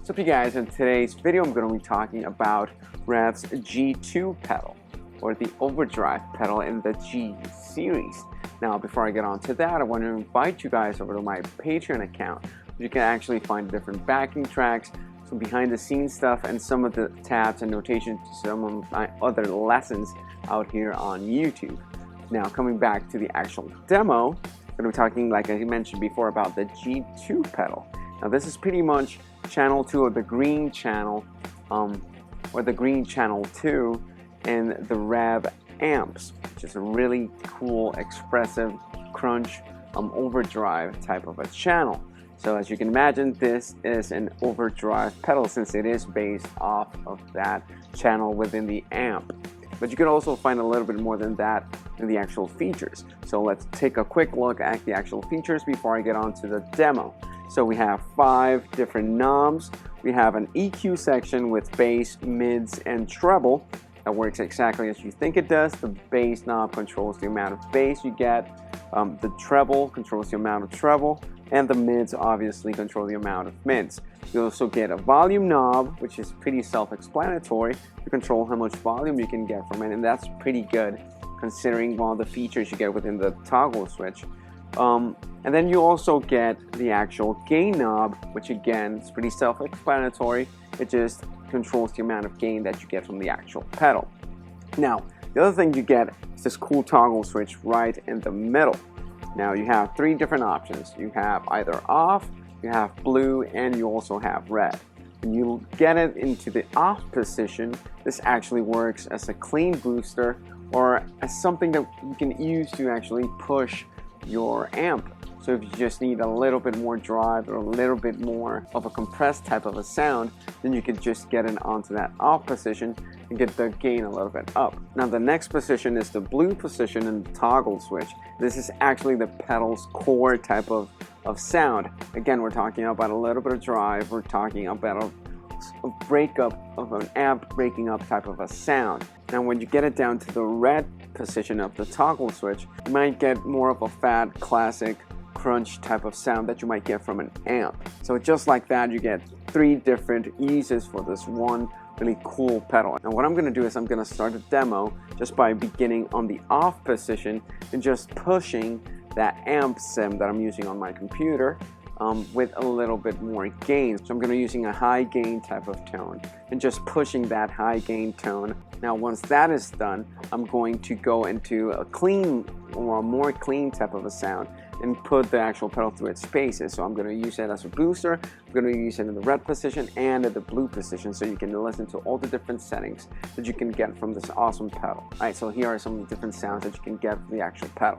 What's up you guys, in today's video I'm going to be talking about Revv's G2 pedal, or the overdrive pedal in the G series. Now before I get on to that, I want to invite you guys over to my Patreon account where you can actually find different backing tracks, some behind the scenes stuff, and some of the tabs and notations to some of my other lessons out here on YouTube. Now coming back to the actual demo, I'm going to be talking, like I mentioned before, about the G2 pedal. Now this is pretty much channel 2 of the green channel, or the green channel 2 in the Revv amps, which is a really cool, expressive, crunch, overdrive type of a channel. So as you can imagine, this is an overdrive pedal since it is based off of that channel within the amp. But you can also find a little bit more than that in the actual features. So let's take a quick look at the actual features before I get on to the demo. So we have 5 different knobs. We have an EQ section with bass, mids, and treble. That works exactly as you think it does. The bass knob controls the amount of bass you get. The treble controls the amount of treble. And the mids obviously control the amount of mids. You also get a volume knob, which is pretty self-explanatory to control how much volume you can get from it. And that's pretty good considering all the features you get within the toggle switch. And then you also get the actual gain knob, which again is pretty self-explanatory. It just controls the amount of gain that you get from the actual pedal. Now, the other thing you get is this cool toggle switch right in the middle. Now you have 3 different options. You have either off, you have blue, and you also have red. When you get it into the off position, this actually works as a clean booster or as something that you can use to actually push your amp. So if you just need a little bit more drive or a little bit more of a compressed type of a sound, then you could just get it onto that off position and get the gain a little bit up. Now the next position is the blue position in the toggle switch. This is actually the pedal's core type of sound. Again, we're talking about a little bit of drive. We're talking about a breakup of an amp breaking up type of a sound. Now when you get it down to the red position of the toggle switch, you might get more of a fat, classic, crunch type of sound that you might get from an amp. So just like that, you get 3 different uses for this one really cool pedal. And what I'm going to do is I'm going to start a demo just by beginning on the off position and just pushing that amp sim that I'm using on my computer with a little bit more gain. So I'm going to be using a high gain type of tone and just pushing that high gain tone. Now once that is done, I'm going to go into a clean or a more clean type of a sound and put the actual pedal through its paces. So I'm going to use it as a booster. I'm going to use it in the red position and in the blue position, so you can listen to all the different settings that you can get from this awesome pedal. Alright, so here are some of the different sounds that you can get from the actual pedal.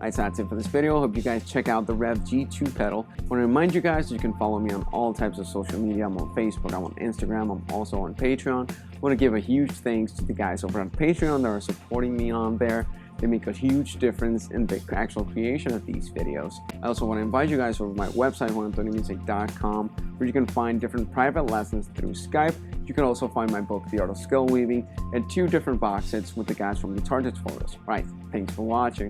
Alright, so that's it for this video. Hope you guys check out the Revv G2 pedal. I want to remind you guys that you can follow me on all types of social media. I'm on Facebook, I'm on Instagram, I'm also on Patreon. I want to give a huge thanks to the guys over on Patreon that are supporting me on there. They make a huge difference in the actual creation of these videos. I also want to invite you guys over to my website, juanantoniomusic.com, where you can find different private lessons through Skype. You can also find my book, The Art of Skill Weaving, and 2 different box sets with the guys from Guitar Tutorials. Right, thanks for watching.